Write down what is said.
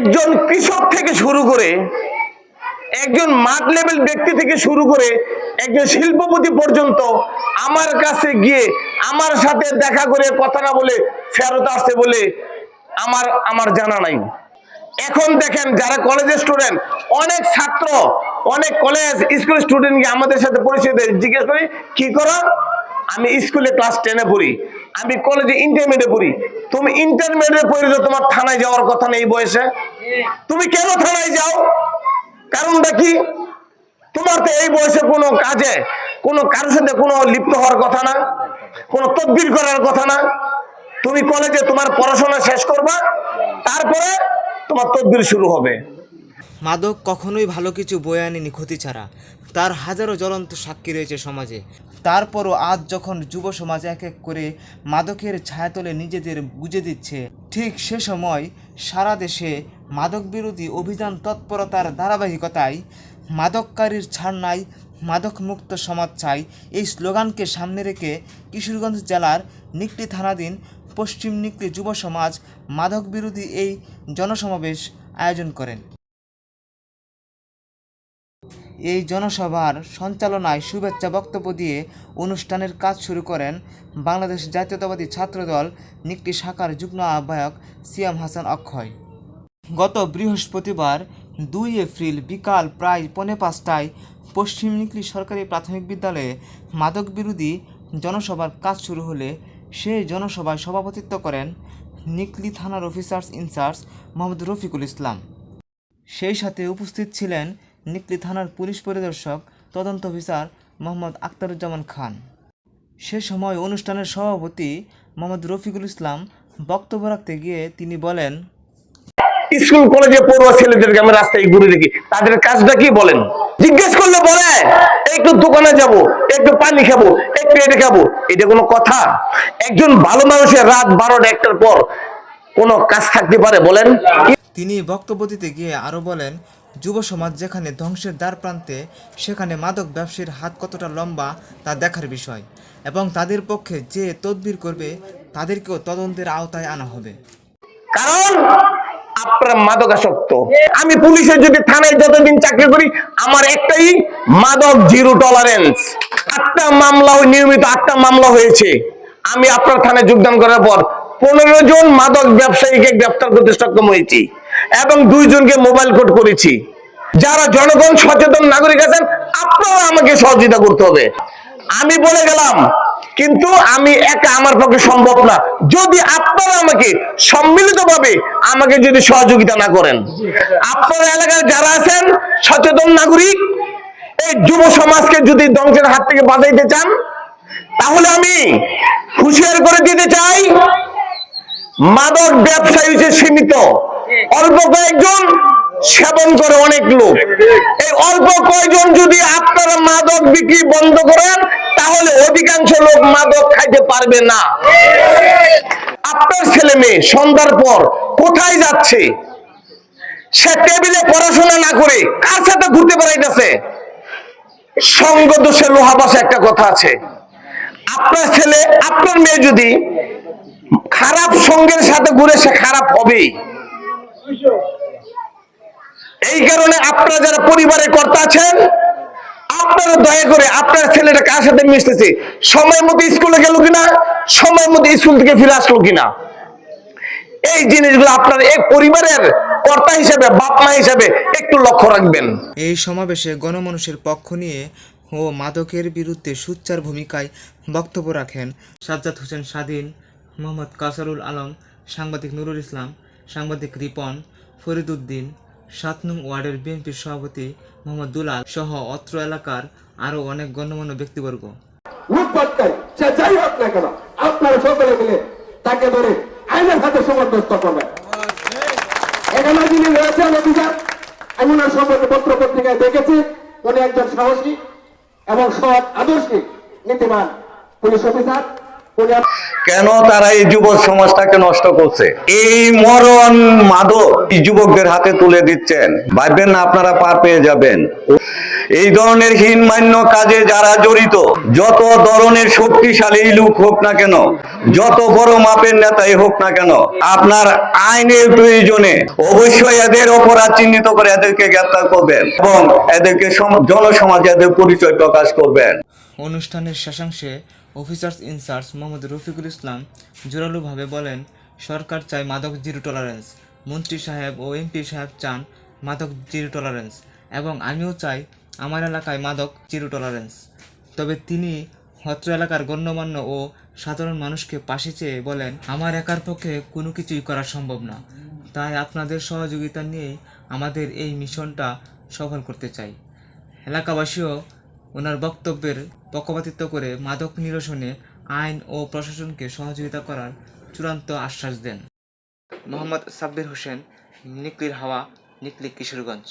একজন কৃষক থেকে শুরু করে, একজন মাঠ লেভেল ব্যক্তি থেকে শুরু করে একজন শিল্পপতি পর্যন্ত আমার কাছে গিয়ে আমার সাথে দেখা করে কথা না বলে ফেরত আসছে বলে আমার জানা নাই। এখন দেখেন যারা কলেজের স্টুডেন্ট, অনেক ছাত্র, অনেক কলেজ স্কুল স্টুডেন্ট গিয়ে আমাদের সাথে পরিচয় দেয়, জিজ্ঞেস করি কি করো, আমি স্কুলে ক্লাস 10-এ পড়ি, আমি কলেজে ইন্টারমিডিয়েটে পড়ি। তুমি ইন্টারমিডিয়েটে পড়ে তোমার থানায় যাওয়ার কথা নেই বয়সে, তুমি কেন থানায় যাও? কারণটা কি? তোমার তো এই বয়সে কোনো কাজে কোনো কারোর সাথে কোনো লিপ্ত হওয়ার কথা না, কোনো তদবির করার কথা না। তুমি কলেজে তোমার পড়াশোনা শেষ করবা, তারপরে তোমার তদবির শুরু হবে। মাদক কখনোই ভালো কিছু বয়ে আনেনি ক্ষতি ছাড়া, তার হাজারো জ্বলন্ত সাক্ষী রয়েছে সমাজে। তারপরও আজ যখন যুব সমাজ এক এক করে মাদকের ছায়াতলে নিজেদের বুঝে দিচ্ছে, ঠিক সে সময় সারা দেশে মাদক বিরোধী অভিযান তৎপরতার ধারাবাহিকতায় মাদককারীর ছাড় নাই, মাদক মুক্ত সমাজ চাই, এই স্লোগানকে সামনে রেখে কিশোরগঞ্জ জেলার নিকলি থানাধীন পশ্চিম নিকলি যুব সমাজ মাদক বিরোধী এই জনসমাবেশ আয়োজন করেন। এই জনসভার সঞ্চালনায় শুভেচ্ছা বক্তব্য দিয়ে অনুষ্ঠানের কাজ শুরু করেন বাংলাদেশ জাতীয়তাবাদী ছাত্রদল নিকলি শাখার যুগ্ম আহ্বায়ক সিয়াম হাসান অক্ষয়। গত বৃহস্পতিবার 2 এপ্রিল বিকাল প্রায় 4:45টায় পশ্চিম নিকলি সরকারি প্রাথমিক বিদ্যালয়ে মাদক বিরোধী জনসভার কাজ শুরু হলে সেই জনসভায় সভাপতিত্ব করেন নিকলি থানার অফিসার্স ইনচার্জ মোহাম্মদ রফিকুল ইসলাম। সেই সাথে উপস্থিত ছিলেন নিকলি থানার পুলিশ পরিদর্শক তদন্ত অফিসার মোহাম্মদ আখতারুজ্জামান খান। সে সময় অনুষ্ঠানের সভাপতি মোহাম্মদ রফিকুল ইসলাম বক্তব্য রাখতে গিয়ে তিনি বলেন, স্কুল কলেজে পড়ুয়া ছেলেদেরকে আমি রাস্তায় ঘুরে দেখি, তাদের কাজটা কি বলেন? জিজ্ঞেস করলে বলে একটু দোকানে যাব, একটু পানি খাবো, একটু এটা খাবো। এটা কোনো কথা? একজন ভালো মানুষের রাত 12টা-1টার পর কোনো কাজ থাকতে পারে বলেন? তিনি বক্তব্য দিতে গিয়ে আরও বলেন, যুব সমাজ যেখানে ধ্বংসের দ্বার প্রান্তে, সেখানে মাদক ব্যবসায়ীর হাত কতটা লম্বা তা দেখার বিষয়, এবং তাদের পক্ষে যে তদবির করবে তাদেরকেও তদন্তের আওতায় আনা হবে। কারণ আপনারা মাদকাসক্ত। আমি পুলিশের যদি থানায় যতদিন চাকরি করি, আমার একটাই মাদক জিরো টলারেন্স। 8টা মামলা, নিয়মিত 8টা মামলা হয়েছে। আমি আপনার থানায় যোগদান করার পর 15 জন মাদক ব্যবসায়ীকে গ্রেফতার করতে সক্ষম হয়েছি এবং 2 জনকে মোবাইল কোর্ট করেছি। যারা জনগণ সচেতন নাগরিক আছেন, আপনারা আমাকে সহযোগিতা করতে হবে। আমি বলে গেলাম, কিন্তু আমি একা আমার পক্ষে সম্ভব না যদি আপনারা আমাকে সম্মিলিতভাবে আমাকে যদি সহযোগিতা না করেন। আপনার এলাকায় যারা আছেন সচেতন নাগরিক, এই যুব সমাজকে যদি ধ্বংসের হাত থেকে বাঁচাইতে চান, তাহলে আমি হুঁশিয়ার করে দিতে চাই, মাদক ব্যবসায়ী হচ্ছে সীমিত, অল্প কয়েকজন সেবন করে অনেক লোক। এই অল্প কয়েকজন যদি আপনারা মাদক বিক্রি বন্ধ করেন, তাহলে অধিকাংশ লোক মাদক খাইতে পারবে না। আপনার ছেলে মেয়ে সন্ধ্যার পর কোথায় যাচ্ছে? সে টেবিলে পড়াশোনা না করে কার সাথে ঘুরতে বেড়াইতেছে? সঙ্গ দোষে লোহা বাসা একটা কথা আছে। আপনার ছেলে, আপনার মেয়ে যদি খারাপ সঙ্গের সাথে ঘুরে, সে খারাপ হবেই। এই কারণে আপনারা যারা পরিবারের কর্তা আছেন, আপনারা দয়া করে আপনার ছেলেটা কার সাথে মিশতেছে, সময় মতো স্কুলে গেল কিনা, সময় মতো স্কুল থেকে ফিরে আসলো কিনা, এই জিনিসগুলো আপনার এক পরিবারের কর্তা হিসেবে, বাপ মা হিসেবে একটু লক্ষ্য রাখবেন। এই সমাবেশে গণমানুষের পক্ষ নিয়ে ও মাদকের বিরুদ্ধে সোচ্চার ভূমিকায় বক্তব্য রাখেন সাজ্জাদ হোসেন স্বাধীন, মোহাম্মদ কাসারুল আলম, সাংবাদিক নুরুল ইসলাম, সাংবাদিক রিপন, ফরিদ উদ্দিন, 7 নং ওয়ার্ডের বিএনপির সভাপতি মোহাম্মদ দুলাল সহ অত্র এলাকার আরও অনেক গণ্যমান্য ব্যক্তিবর্গ। যাই হোক না কেন, আপনারা সকলে মিলে তাকে ধরে আইনের হাতে সমর্থ করবেন। এখানে যিনি রয়েছেন অফিসার, আমি ওনার সম্পর্কে পত্র পত্রিকায় দেখেছি, উনি একজন সাহসী এবং সৎ, আদর্শিক, নীতিমান পুলিশ অফিসার। উনি কেন তারা এই যুব সমাজটাকে নষ্ট করছে? এই মরণ মাদক এই যুবকদের হাতে তুলে দিচ্ছেন, ভাববেন না আপনারা পার পেয়ে যাবেন। এই ধরনের হীনমান্য কাজে যারা জড়িত, যত ধরনের শক্তিশালী লোক হোক না কেন, যত বড় মাপের নেতাই হোক না কেন, আপনার আইনের প্রয়োজনে অবশ্যই এদের অপরাধ চিহ্নিত করে এদেরকে গ্রেপ্তার করবেন এবং এদেরকে জনসমাজে এদের পরিচয় প্রকাশ করবেন। অনুষ্ঠানের শেষাংশে অফিসার্স ইনচার্জ মোহাম্মদ রফিকুল ইসলাম জোরালোভাবে বলেন, সরকার চায় মাদক জিরো টলারেন্স, মন্ত্রী সাহেব ও এমপি সাহেব চান মাদক জিরো টলারেন্স, এবং আমিও চাই আমার এলাকায় মাদক জিরো টলারেন্স। তবে তিনি অত্র এলাকার গণ্যমান্য ও সাধারণ মানুষকে পাশে চেয়ে বলেন, আমার একার পক্ষে কোনো কিছুই করা সম্ভব না, তাই আপনাদের সহযোগিতা নিয়েই আমাদের এই মিশনটা সফল করতে চাই। এলাকাবাসীও ওনার বক্তব্যের পক্ষপাতিত্ব করে মাদক নিরসনে আইন ও প্রশাসনকে সহযোগিতা করার চূড়ান্ত আশ্বাস দেন। মোহাম্মদ সাব্বির হোসেন, নিকলির হাওয়া, নিকলি, কিশোরগঞ্জ।